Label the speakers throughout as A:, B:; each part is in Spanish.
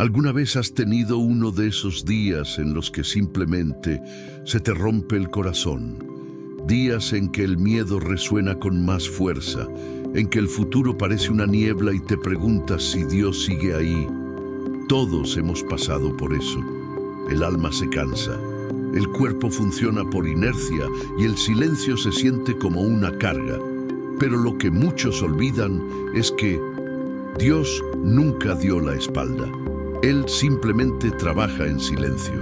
A: ¿Alguna vez has tenido uno de esos días en los que simplemente se te rompe el corazón? Días en que el miedo resuena con más fuerza, en que el futuro parece una niebla y te preguntas si Dios sigue ahí. Todos hemos pasado por eso. El alma se cansa, el cuerpo funciona por inercia y el silencio se siente como una carga. Pero lo que muchos olvidan es que Dios nunca dio la espalda. Él simplemente trabaja en silencio.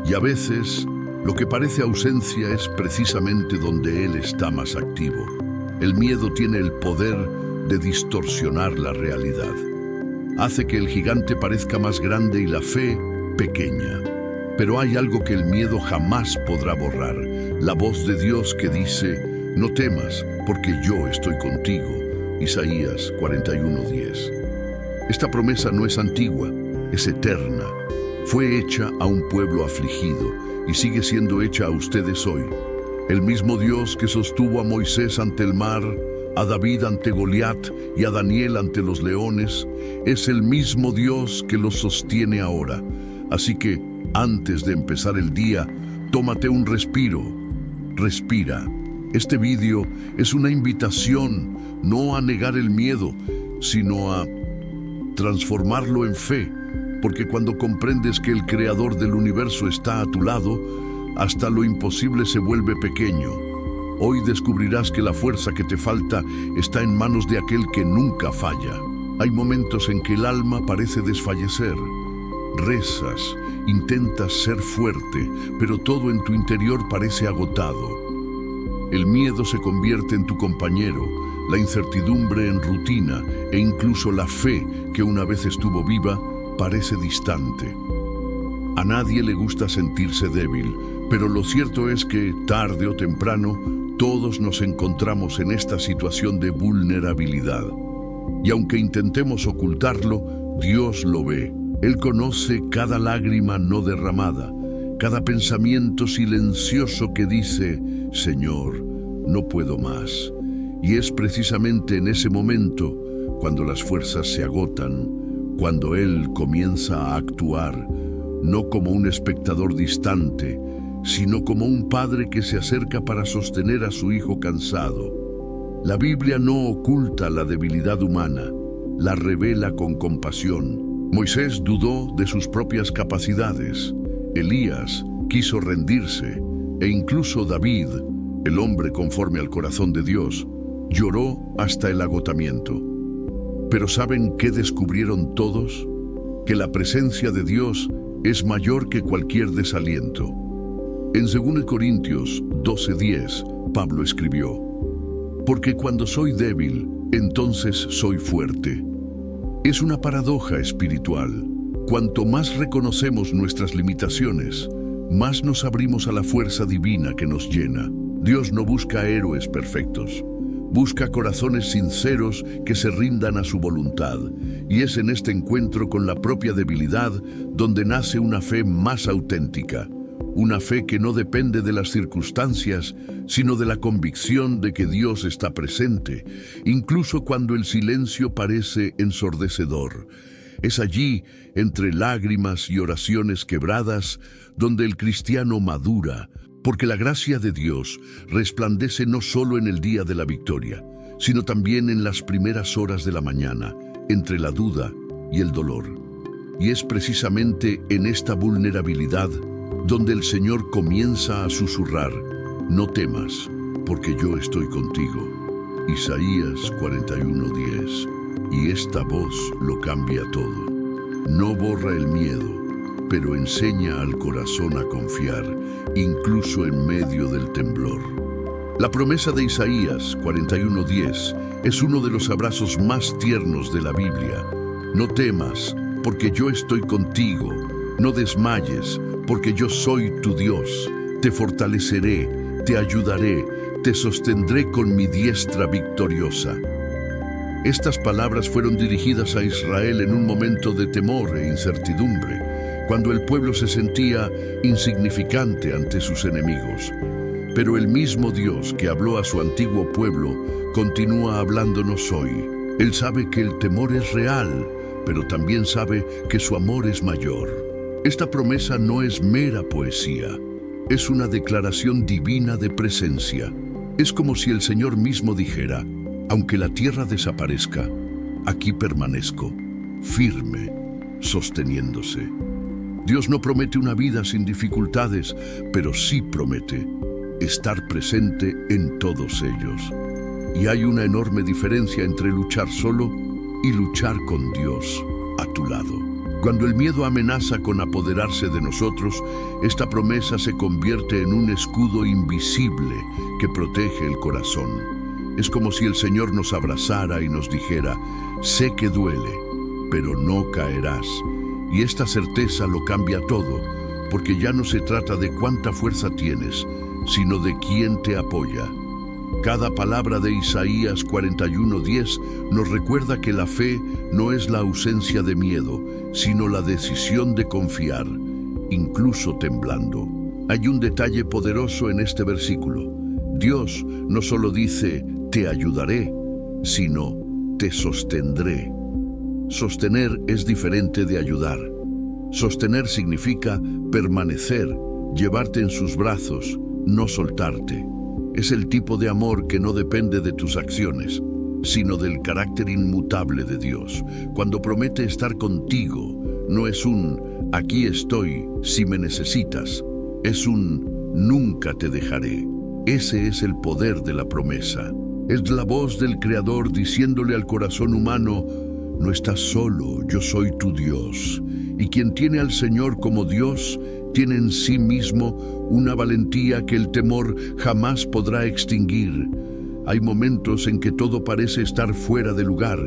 A: Y a veces, lo que parece ausencia es precisamente donde Él está más activo. El miedo tiene el poder de distorsionar la realidad. Hace que el gigante parezca más grande y la fe pequeña. Pero hay algo que el miedo jamás podrá borrar. La voz de Dios que dice, no temas, porque yo estoy contigo. Isaías 41:10. Esta promesa no es antigua, es eterna. Fue hecha a un pueblo afligido y sigue siendo hecha a ustedes hoy. El mismo Dios que sostuvo a Moisés ante el mar, a David ante Goliat y a Daniel ante los leones, es el mismo Dios que los sostiene ahora. Así que, antes de empezar el día, tómate un respiro. Respira. Este vídeo es una invitación no a negar el miedo, sino a transformarlo en fe, porque cuando comprendes que el Creador del universo está a tu lado, hasta lo imposible se vuelve pequeño. Hoy descubrirás que la fuerza que te falta está en manos de aquel que nunca falla. Hay momentos en que el alma parece desfallecer. Rezas, intentas ser fuerte, pero todo en tu interior parece agotado. El miedo se convierte en tu compañero, la incertidumbre en rutina e incluso la fe que una vez estuvo viva parece distante. A nadie le gusta sentirse débil, pero lo cierto es que, tarde o temprano, todos nos encontramos en esta situación de vulnerabilidad. Y aunque intentemos ocultarlo, Dios lo ve. Él conoce cada lágrima no derramada, cada pensamiento silencioso que dice, Señor, no puedo más. Y es precisamente en ese momento, cuando las fuerzas se agotan, cuando Él comienza a actuar, no como un espectador distante, sino como un padre que se acerca para sostener a su hijo cansado. La Biblia no oculta la debilidad humana, la revela con compasión. Moisés dudó de sus propias capacidades, Elías quiso rendirse, e incluso David, el hombre conforme al corazón de Dios, lloró hasta el agotamiento. Pero ¿saben qué descubrieron todos? Que la presencia de Dios es mayor que cualquier desaliento. En 2 Corintios 12:10, Pablo escribió, porque cuando soy débil, entonces soy fuerte. Es una paradoja espiritual. Cuanto más reconocemos nuestras limitaciones, más nos abrimos a la fuerza divina que nos llena. Dios no busca héroes perfectos. Busca corazones sinceros que se rindan a su voluntad. Y es en este encuentro con la propia debilidad donde nace una fe más auténtica. Una fe que no depende de las circunstancias, sino de la convicción de que Dios está presente, incluso cuando el silencio parece ensordecedor. Es allí, entre lágrimas y oraciones quebradas, donde el cristiano madura, porque la gracia de Dios resplandece no solo en el día de la victoria, sino también en las primeras horas de la mañana, entre la duda y el dolor. Y es precisamente en esta vulnerabilidad donde el Señor comienza a susurrar, no temas, porque yo estoy contigo. Isaías 41:10. Y esta voz lo cambia todo. No borra el miedo, pero enseña al corazón a confiar, incluso en medio del temblor. La promesa de Isaías 41:10 es uno de los abrazos más tiernos de la Biblia. No temas, porque yo estoy contigo. No desmayes, porque yo soy tu Dios. Te fortaleceré, te ayudaré, te sostendré con mi diestra victoriosa. Estas palabras fueron dirigidas a Israel en un momento de temor e incertidumbre, cuando el pueblo se sentía insignificante ante sus enemigos. Pero el mismo Dios que habló a su antiguo pueblo continúa hablándonos hoy. Él sabe que el temor es real, pero también sabe que su amor es mayor. Esta promesa no es mera poesía, es una declaración divina de presencia. Es como si el Señor mismo dijera: aunque la tierra desaparezca, aquí permanezco, firme, sosteniéndose. Dios no promete una vida sin dificultades, pero sí promete estar presente en todos ellos. Y hay una enorme diferencia entre luchar solo y luchar con Dios a tu lado. Cuando el miedo amenaza con apoderarse de nosotros, esta promesa se convierte en un escudo invisible que protege el corazón. Es como si el Señor nos abrazara y nos dijera: sé que duele, pero no caerás. Y esta certeza lo cambia todo, porque ya no se trata de cuánta fuerza tienes, sino de quién te apoya. Cada palabra de Isaías 41:10 nos recuerda que la fe no es la ausencia de miedo, sino la decisión de confiar, incluso temblando. Hay un detalle poderoso en este versículo. Dios no solo dice: te ayudaré, sino te sostendré. Sostener es diferente de ayudar. Sostener significa permanecer, llevarte en sus brazos, no soltarte. Es el tipo de amor que no depende de tus acciones, sino del carácter inmutable de Dios. Cuando promete estar contigo, no es un aquí estoy si me necesitas, es un nunca te dejaré. Ese es el poder de la promesa. Es la voz del Creador diciéndole al corazón humano: no estás solo, yo soy tu Dios. Y quien tiene al Señor como Dios, tiene en sí mismo una valentía que el temor jamás podrá extinguir. Hay momentos en que todo parece estar fuera de lugar.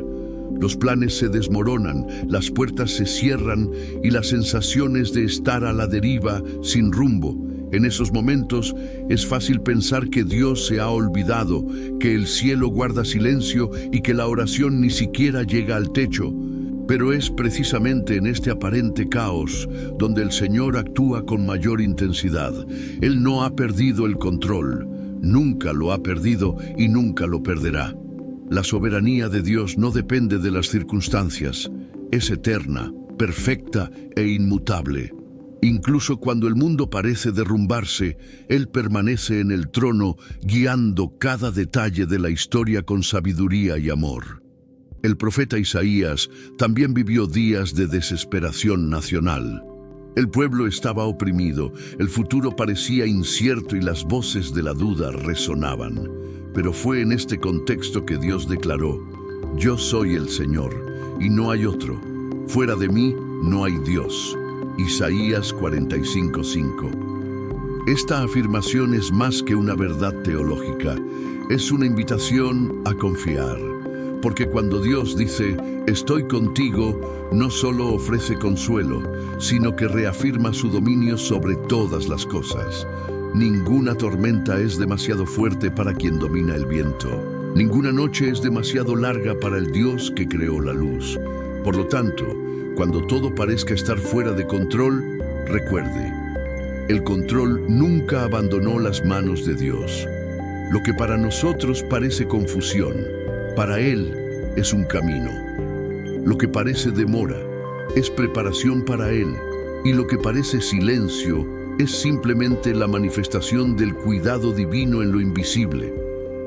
A: Los planes se desmoronan, las puertas se cierran y las sensaciones de estar a la deriva, sin rumbo. En esos momentos es fácil pensar que Dios se ha olvidado, que el cielo guarda silencio y que la oración ni siquiera llega al techo. Pero es precisamente en este aparente caos donde el Señor actúa con mayor intensidad. Él no ha perdido el control, nunca lo ha perdido y nunca lo perderá. La soberanía de Dios no depende de las circunstancias, es eterna, perfecta e inmutable. Incluso cuando el mundo parece derrumbarse, Él permanece en el trono, guiando cada detalle de la historia con sabiduría y amor. El profeta Isaías también vivió días de desesperación nacional. El pueblo estaba oprimido, el futuro parecía incierto y las voces de la duda resonaban. Pero fue en este contexto que Dios declaró: yo soy el Señor, y no hay otro. Fuera de mí no hay Dios. Isaías 45:5. Esta afirmación es más que una verdad teológica, es una invitación a confiar. Porque cuando Dios dice: estoy contigo, no solo ofrece consuelo, sino que reafirma su dominio sobre todas las cosas. Ninguna tormenta es demasiado fuerte para quien domina el viento. Ninguna noche es demasiado larga para el Dios que creó la luz. Por lo tanto, cuando todo parezca estar fuera de control, recuerde: el control nunca abandonó las manos de Dios. Lo que para nosotros parece confusión, para Él es un camino. Lo que parece demora es preparación para Él, y lo que parece silencio es simplemente la manifestación del cuidado divino en lo invisible.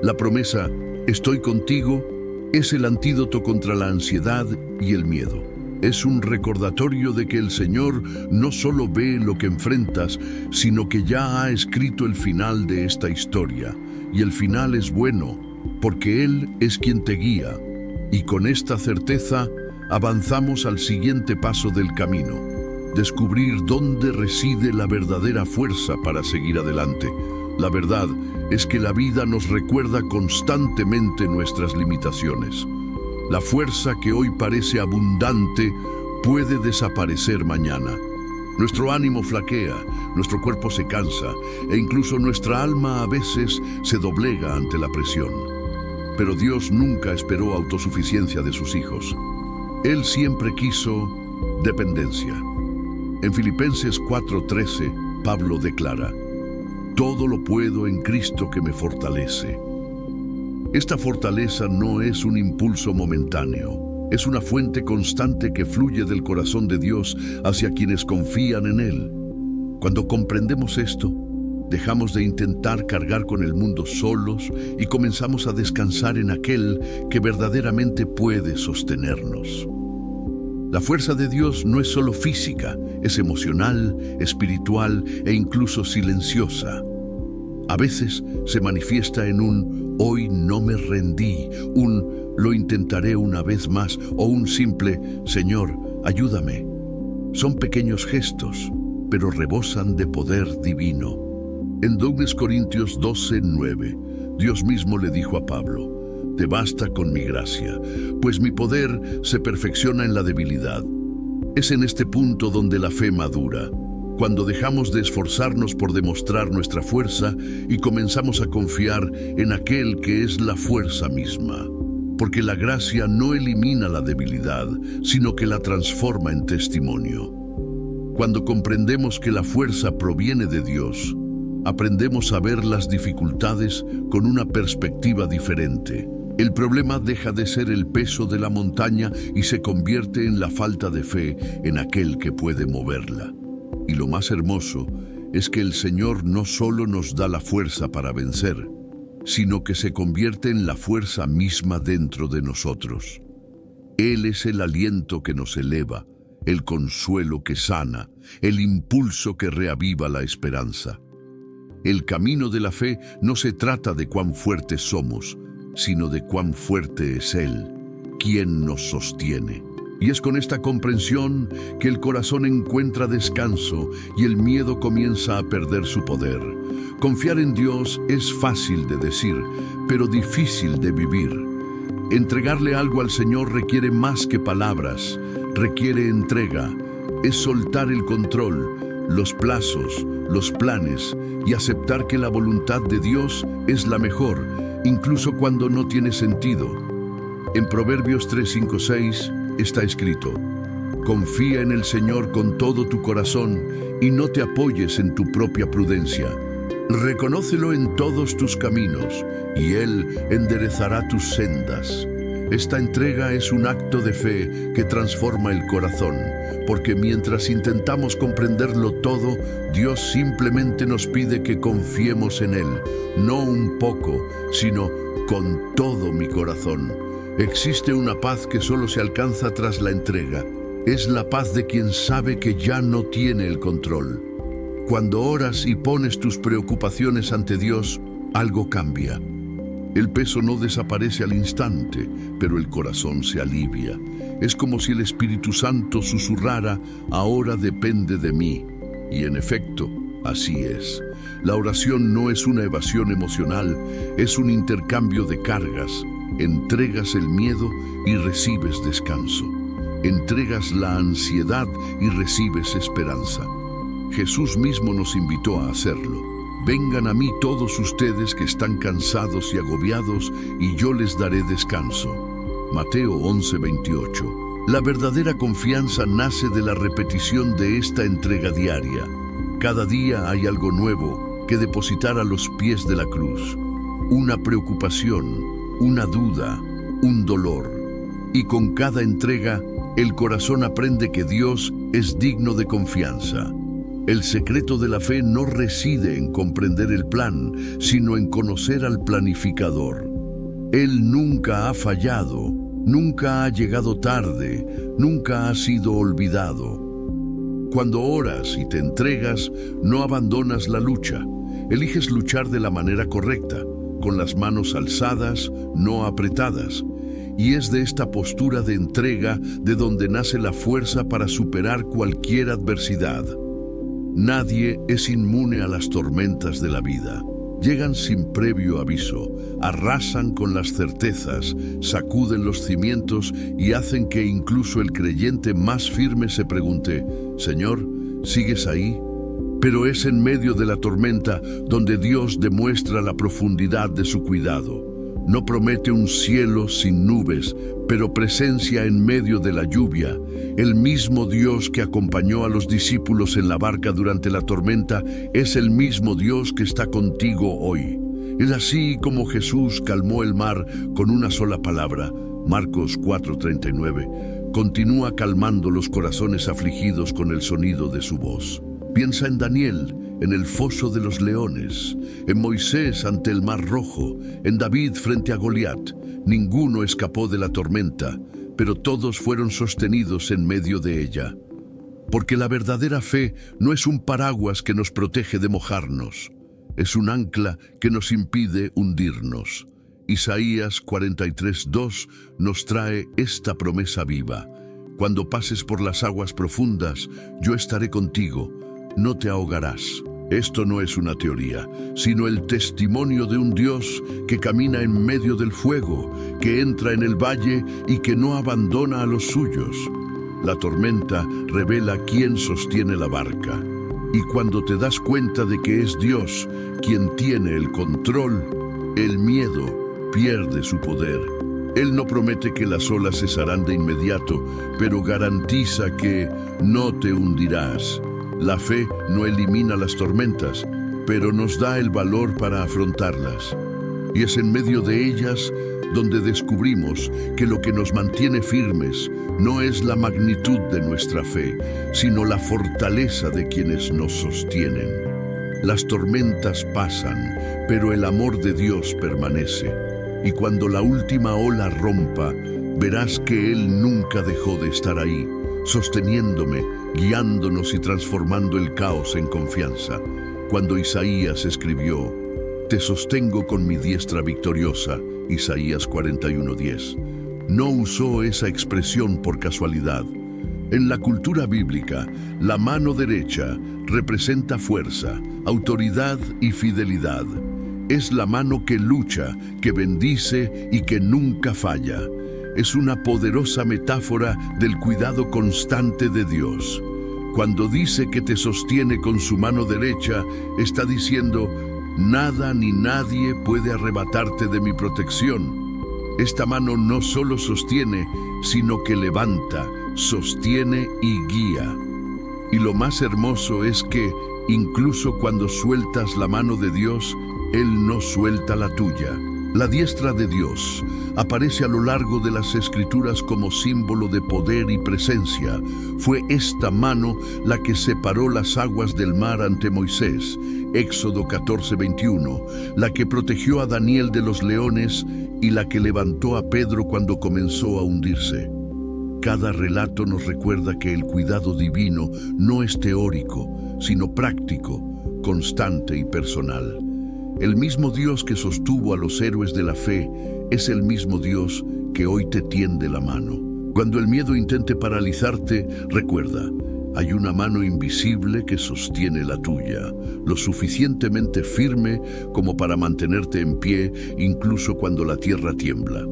A: La promesa «estoy contigo» es el antídoto contra la ansiedad y el miedo. Es un recordatorio de que el Señor no solo ve lo que enfrentas, sino que ya ha escrito el final de esta historia. Y el final es bueno, porque Él es quien te guía. Y con esta certeza, avanzamos al siguiente paso del camino: descubrir dónde reside la verdadera fuerza para seguir adelante. La verdad es que la vida nos recuerda constantemente nuestras limitaciones. La fuerza que hoy parece abundante puede desaparecer mañana. Nuestro ánimo flaquea, nuestro cuerpo se cansa e incluso nuestra alma a veces se doblega ante la presión. Pero Dios nunca esperó autosuficiencia de sus hijos. Él siempre quiso dependencia. En Filipenses 4:13, Pablo declara: todo lo puedo en Cristo que me fortalece. Esta fortaleza no es un impulso momentáneo, Es una fuente constante que fluye del corazón de Dios hacia quienes confían en Él. Cuando comprendemos esto, dejamos de intentar cargar con el mundo solos y comenzamos a descansar en aquel que verdaderamente puede sostenernos. La fuerza de Dios no es solo física, es emocional, espiritual e incluso silenciosa. A veces se manifiesta en un "hoy no me rendí", un "lo intentaré una vez más" o un simple "Señor, ayúdame". Son pequeños gestos, pero rebosan de poder divino. En 2 Corintios 12:9, Dios mismo le dijo a Pablo: «Te basta con mi gracia, pues mi poder se perfecciona en la debilidad». Es en este punto donde la fe madura, cuando dejamos de esforzarnos por demostrar nuestra fuerza y comenzamos a confiar en aquel que es la fuerza misma. Porque la gracia no elimina la debilidad, sino que la transforma en testimonio. Cuando comprendemos que la fuerza proviene de Dios, aprendemos a ver las dificultades con una perspectiva diferente. El problema deja de ser el peso de la montaña y se convierte en la falta de fe en aquel que puede moverla. Y lo más hermoso es que el Señor no solo nos da la fuerza para vencer, sino que se convierte en la fuerza misma dentro de nosotros. Él es el aliento que nos eleva, el consuelo que sana, el impulso que reaviva la esperanza. El camino de la fe no se trata de cuán fuertes somos, sino de cuán fuerte es Él, quien nos sostiene. Y es con esta comprensión que el corazón encuentra descanso y el miedo comienza a perder su poder. Confiar en Dios es fácil de decir, pero difícil de vivir. Entregarle algo al Señor requiere más que palabras, requiere entrega. Es soltar el control, los plazos, los planes y aceptar que la voluntad de Dios es la mejor, incluso cuando no tiene sentido. En Proverbios 3:5-6 está escrito: «Confía en el Señor con todo tu corazón y no te apoyes en tu propia prudencia. Reconócelo en todos tus caminos y Él enderezará tus sendas». Esta entrega es un acto de fe que transforma el corazón, porque mientras intentamos comprenderlo todo, Dios simplemente nos pide que confiemos en Él, no un poco, sino con todo mi corazón. Existe una paz que solo se alcanza tras la entrega. Es la paz de quien sabe que ya no tiene el control. Cuando oras y pones tus preocupaciones ante Dios, algo cambia. El peso no desaparece al instante, pero el corazón se alivia. Es como si el Espíritu Santo susurrara: «Ahora depende de mí». Y en efecto, así es. La oración no es una evasión emocional, es un intercambio de cargas. Entregas el miedo y recibes descanso. Entregas la ansiedad y recibes esperanza. Jesús mismo nos invitó a hacerlo. «Vengan a mí todos ustedes que están cansados y agobiados, y yo les daré descanso». Mateo 11:28. La verdadera confianza nace de la repetición de esta entrega diaria. Cada día hay algo nuevo que depositar a los pies de la cruz. Una preocupación, una duda, un dolor. Y con cada entrega, el corazón aprende que Dios es digno de confianza. El secreto de la fe no reside en comprender el plan, sino en conocer al planificador. Él nunca ha fallado, nunca ha llegado tarde, nunca ha sido olvidado. Cuando oras y te entregas, no abandonas la lucha. Eliges luchar de la manera correcta, con las manos alzadas, no apretadas. Y es de esta postura de entrega de donde nace la fuerza para superar cualquier adversidad. Nadie es inmune a las tormentas de la vida. Llegan sin previo aviso, arrasan con las certezas, sacuden los cimientos y hacen que incluso el creyente más firme se pregunte: «Señor, ¿sigues ahí?». Pero es en medio de la tormenta donde Dios demuestra la profundidad de su cuidado. No promete un cielo sin nubes, pero presencia en medio de la lluvia. El mismo Dios que acompañó a los discípulos en la barca durante la tormenta es el mismo Dios que está contigo hoy. Es así como Jesús calmó el mar con una sola palabra: Marcos 4:39, continúa calmando los corazones afligidos con el sonido de su voz. Piensa en Daniel, en el foso de los leones, en Moisés ante el Mar Rojo, en David frente a Goliat. Ninguno escapó de la tormenta, pero todos fueron sostenidos en medio de ella. Porque la verdadera fe no es un paraguas que nos protege de mojarnos, es un ancla que nos impide hundirnos. Isaías 43:2 nos trae esta promesa viva. Cuando pases por las aguas profundas, yo estaré contigo, no te ahogarás. Esto no es una teoría, sino el testimonio de un Dios que camina en medio del fuego, que entra en el valle y que no abandona a los suyos. La tormenta revela quién sostiene la barca. Y cuando te das cuenta de que es Dios quien tiene el control, el miedo pierde su poder. Él no promete que las olas cesarán de inmediato, pero garantiza que no te hundirás. La fe no elimina las tormentas, pero nos da el valor para afrontarlas. Y es en medio de ellas donde descubrimos que lo que nos mantiene firmes no es la magnitud de nuestra fe, sino la fortaleza de quienes nos sostienen. Las tormentas pasan, pero el amor de Dios permanece. Y cuando la última ola rompa, verás que Él nunca dejó de estar ahí, sosteniéndome, guiándonos y transformando el caos en confianza. Cuando Isaías escribió, «Te sostengo con mi diestra victoriosa», Isaías 41:10, no usó esa expresión por casualidad. En la cultura bíblica, la mano derecha representa fuerza, autoridad y fidelidad. Es la mano que lucha, que bendice y que nunca falla. Es una poderosa metáfora del cuidado constante de Dios. Cuando dice que te sostiene con su mano derecha, está diciendo, nada ni nadie puede arrebatarte de mi protección. Esta mano no solo sostiene, sino que levanta, sostiene y guía. Y lo más hermoso es que, incluso cuando sueltas la mano de Dios, Él no suelta la tuya. La diestra de Dios aparece a lo largo de las Escrituras como símbolo de poder y presencia. Fue esta mano la que separó las aguas del mar ante Moisés, Éxodo 14:21, la que protegió a Daniel de los leones y la que levantó a Pedro cuando comenzó a hundirse. Cada relato nos recuerda que el cuidado divino no es teórico, sino práctico, constante y personal. El mismo Dios que sostuvo a los héroes de la fe es el mismo Dios que hoy te tiende la mano. Cuando el miedo intente paralizarte, recuerda, hay una mano invisible que sostiene la tuya, lo suficientemente firme como para mantenerte en pie incluso cuando la tierra tiembla.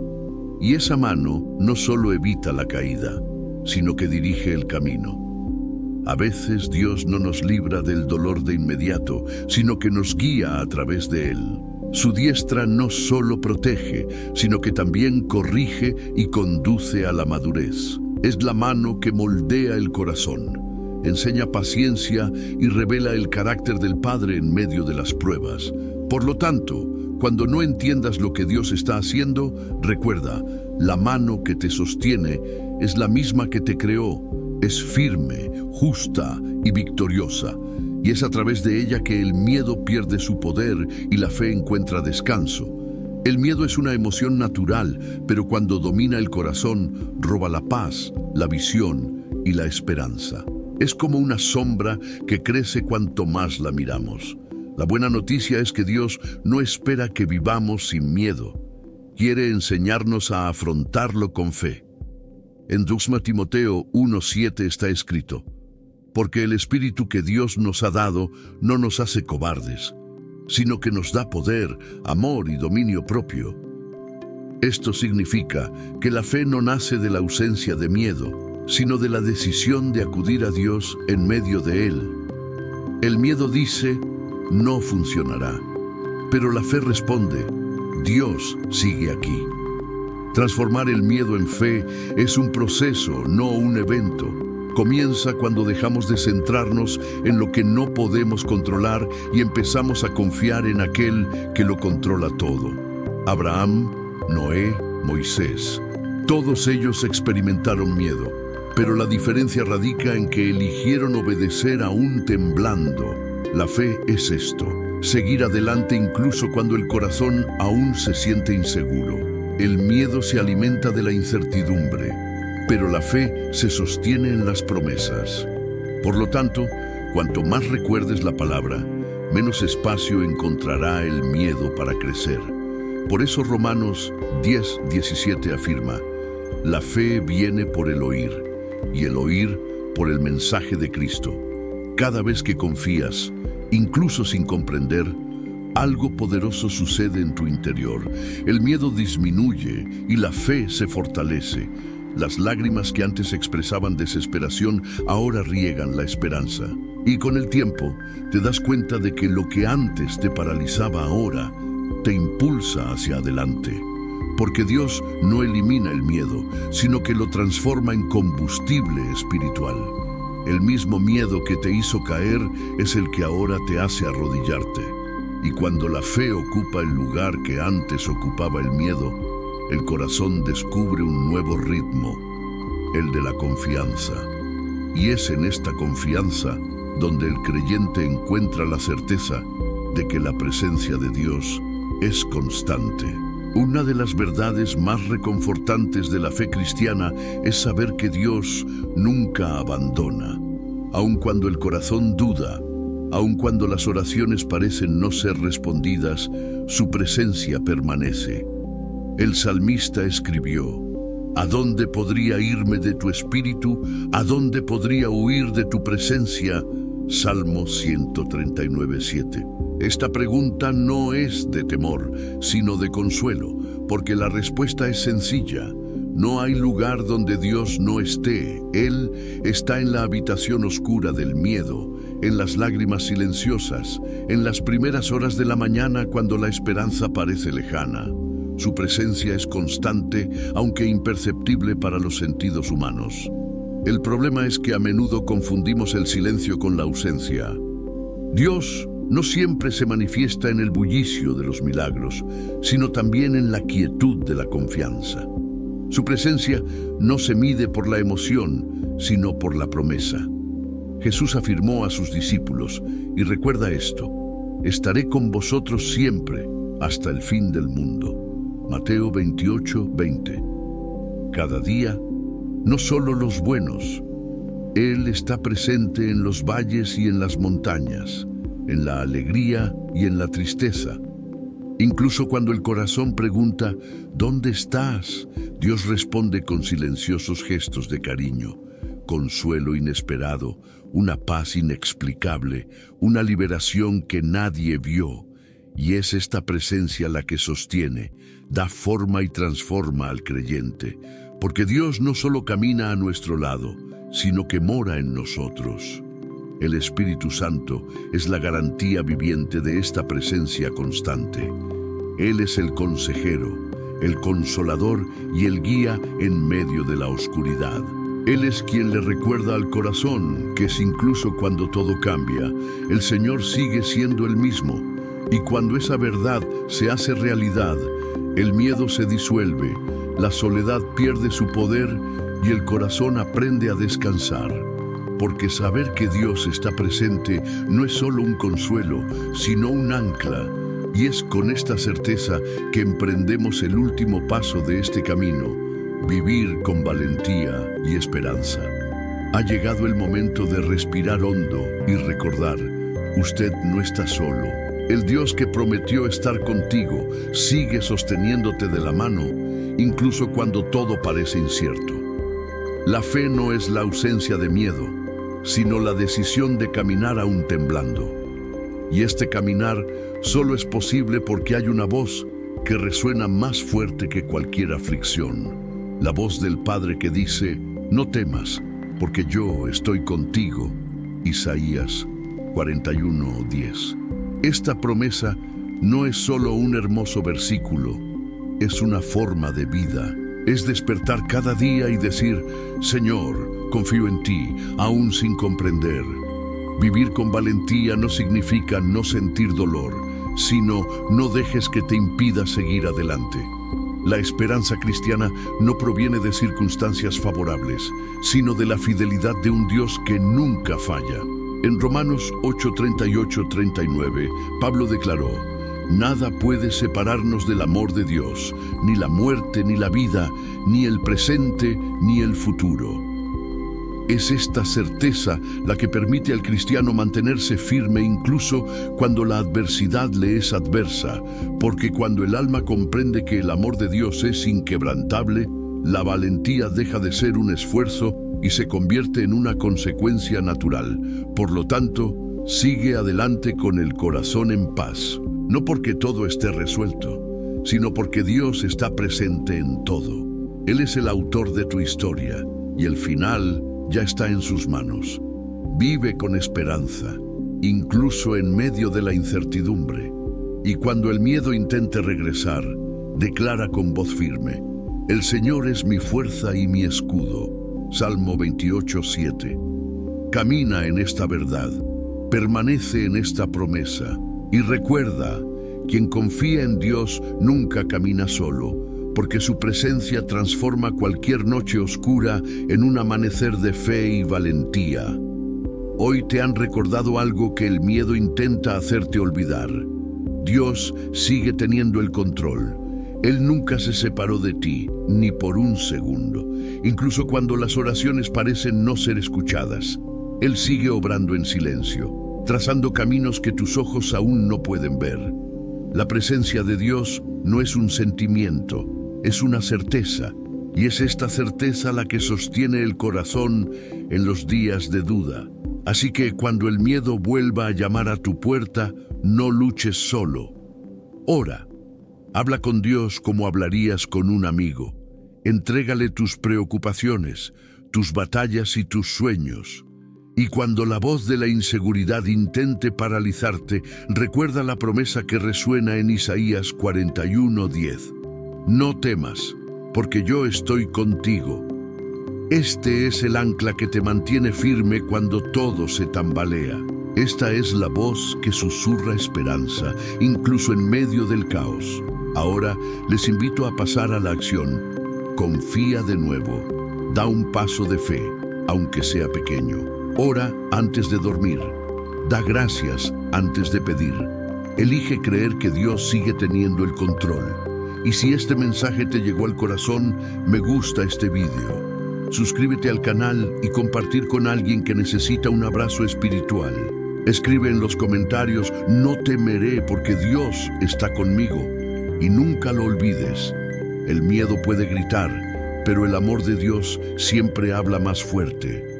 A: Y esa mano no solo evita la caída, sino que dirige el camino. A veces Dios no nos libra del dolor de inmediato, sino que nos guía a través de él. Su diestra no solo protege, sino que también corrige y conduce a la madurez. Es la mano que moldea el corazón, enseña paciencia y revela el carácter del Padre en medio de las pruebas. Por lo tanto, cuando no entiendas lo que Dios está haciendo, recuerda, la mano que te sostiene es la misma que te creó. Es firme, justa y victoriosa, y es a través de ella que el miedo pierde su poder y la fe encuentra descanso. El miedo es una emoción natural, pero cuando domina el corazón, roba la paz, la visión y la esperanza. Es como una sombra que crece cuanto más la miramos. La buena noticia es que Dios no espera que vivamos sin miedo. Quiere enseñarnos a afrontarlo con fe. En 2 Timoteo 1:7 está escrito, porque el Espíritu que Dios nos ha dado no nos hace cobardes, sino que nos da poder, amor y dominio propio. Esto significa que la fe no nace de la ausencia de miedo, sino de la decisión de acudir a Dios en medio de él. El miedo dice, no funcionará, pero la fe responde, Dios sigue aquí. Transformar el miedo en fe es un proceso, no un evento. Comienza cuando dejamos de centrarnos en lo que no podemos controlar y empezamos a confiar en aquel que lo controla todo. Abraham, Noé, Moisés. Todos ellos experimentaron miedo, pero la diferencia radica en que eligieron obedecer aún temblando. La fe es esto, seguir adelante incluso cuando el corazón aún se siente inseguro. El miedo se alimenta de la incertidumbre, pero la fe se sostiene en las promesas. Por lo tanto, cuanto más recuerdes la palabra, menos espacio encontrará el miedo para crecer. Por eso Romanos 10:17 afirma: la fe viene por el oír, y el oír por el mensaje de Cristo. Cada vez que confías, incluso sin comprender, algo poderoso sucede en tu interior. El miedo disminuye y la fe se fortalece. Las lágrimas que antes expresaban desesperación ahora riegan la esperanza. Y con el tiempo te das cuenta de que lo que antes te paralizaba ahora te impulsa hacia adelante. Porque Dios no elimina el miedo, sino que lo transforma en combustible espiritual. El mismo miedo que te hizo caer es el que ahora te hace arrodillarte. Y cuando la fe ocupa el lugar que antes ocupaba el miedo, el corazón descubre un nuevo ritmo, el de la confianza. Y es en esta confianza donde el creyente encuentra la certeza de que la presencia de Dios es constante. Una de las verdades más reconfortantes de la fe cristiana es saber que Dios nunca abandona. Aun cuando el corazón duda, aun cuando las oraciones parecen no ser respondidas, su presencia permanece. El salmista escribió: ¿a dónde podría irme de tu espíritu? ¿A dónde podría huir de tu presencia? Salmo 139:7. Esta pregunta no es de temor, sino de consuelo, porque la respuesta es sencilla. No hay lugar donde Dios no esté. Él está en la habitación oscura del miedo, en las lágrimas silenciosas, en las primeras horas de la mañana cuando la esperanza parece lejana. Su presencia es constante, aunque imperceptible para los sentidos humanos. El problema es que a menudo confundimos el silencio con la ausencia. Dios no siempre se manifiesta en el bullicio de los milagros, sino también en la quietud de la confianza. Su presencia no se mide por la emoción, sino por la promesa. Jesús afirmó a sus discípulos, y recuerda esto: estaré con vosotros siempre, hasta el fin del mundo. Mateo 28:20. Cada día, no solo los buenos, Él está presente en los valles y en las montañas, en la alegría y en la tristeza. Incluso cuando el corazón pregunta, ¿dónde estás?, Dios responde con silenciosos gestos de cariño, consuelo inesperado, una paz inexplicable, una liberación que nadie vio. Y es esta presencia la que sostiene, da forma y transforma al creyente, porque Dios no solo camina a nuestro lado, sino que mora en nosotros. El Espíritu Santo es la garantía viviente de esta presencia constante. Él es el consejero, el consolador y el guía en medio de la oscuridad. Él es quien le recuerda al corazón que incluso cuando todo cambia, el Señor sigue siendo el mismo. Y cuando esa verdad se hace realidad, el miedo se disuelve, la soledad pierde su poder y el corazón aprende a descansar. Porque saber que Dios está presente no es solo un consuelo, sino un ancla. Y es con esta certeza que emprendemos el último paso de este camino: vivir con valentía y esperanza. Ha llegado el momento de respirar hondo y recordar: usted no está solo. El Dios que prometió estar contigo sigue sosteniéndote de la mano, incluso cuando todo parece incierto. La fe no es la ausencia de miedo, sino la decisión de caminar aún temblando. Y este caminar solo es posible porque hay una voz que resuena más fuerte que cualquier aflicción. La voz del Padre que dice: no temas, porque yo estoy contigo. Isaías 41:10. Esta promesa no es solo un hermoso versículo, es una forma de vida. Es despertar cada día y decir: Señor, confío en ti, aún sin comprender. Vivir con valentía no significa no sentir dolor, sino no dejes que te impida seguir adelante. La esperanza cristiana no proviene de circunstancias favorables, sino de la fidelidad de un Dios que nunca falla. En Romanos 8:38-39, Pablo declaró: «Nada puede separarnos del amor de Dios, ni la muerte, ni la vida, ni el presente, ni el futuro». Es esta certeza la que permite al cristiano mantenerse firme incluso cuando la adversidad le es adversa, porque cuando el alma comprende que el amor de Dios es inquebrantable, la valentía deja de ser un esfuerzo y se convierte en una consecuencia natural. Por lo tanto, sigue adelante con el corazón en paz, no porque todo esté resuelto, sino porque Dios está presente en todo. Él es el autor de tu historia y el final ya está en sus manos. Vive con esperanza, incluso en medio de la incertidumbre. Y cuando el miedo intente regresar, declara con voz firme: «El Señor es mi fuerza y mi escudo». Salmo 28:7. Camina en esta verdad, permanece en esta promesa y recuerda, quien confía en Dios nunca camina solo, porque su presencia transforma cualquier noche oscura en un amanecer de fe y valentía. Hoy te han recordado algo que el miedo intenta hacerte olvidar. Dios sigue teniendo el control. Él nunca se separó de ti, ni por un segundo. Incluso cuando las oraciones parecen no ser escuchadas, Él sigue obrando en silencio, trazando caminos que tus ojos aún no pueden ver. La presencia de Dios no es un sentimiento, es una certeza, y es esta certeza la que sostiene el corazón en los días de duda. Así que cuando el miedo vuelva a llamar a tu puerta, no luches solo. Ora, habla con Dios como hablarías con un amigo. Entrégale tus preocupaciones, tus batallas y tus sueños. Y cuando la voz de la inseguridad intente paralizarte, recuerda la promesa que resuena en Isaías 41:10. «No temas, porque yo estoy contigo». Este es el ancla que te mantiene firme cuando todo se tambalea. Esta es la voz que susurra esperanza, incluso en medio del caos. Ahora les invito a pasar a la acción. Confía de nuevo. Da un paso de fe, aunque sea pequeño. Ora antes de dormir. Da gracias antes de pedir. Elige creer que Dios sigue teniendo el control. Y si este mensaje te llegó al corazón, me gusta este vídeo. Suscríbete al canal y compartir con alguien que necesita un abrazo espiritual. Escribe en los comentarios: «No temeré porque Dios está conmigo». Y nunca lo olvides. El miedo puede gritar, pero el amor de Dios siempre habla más fuerte.